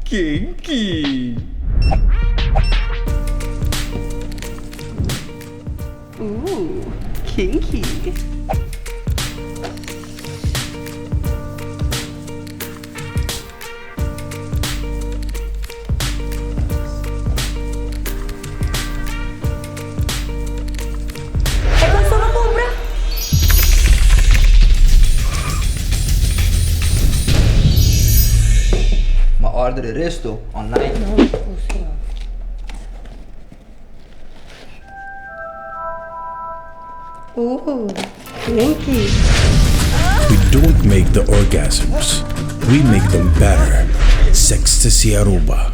Kinky. Ooh, kinky. Ito sa mga cobra. Ma-order il resto online. Ooh, kinky. We don't make the orgasms. We make them better. Sextasy Aruba.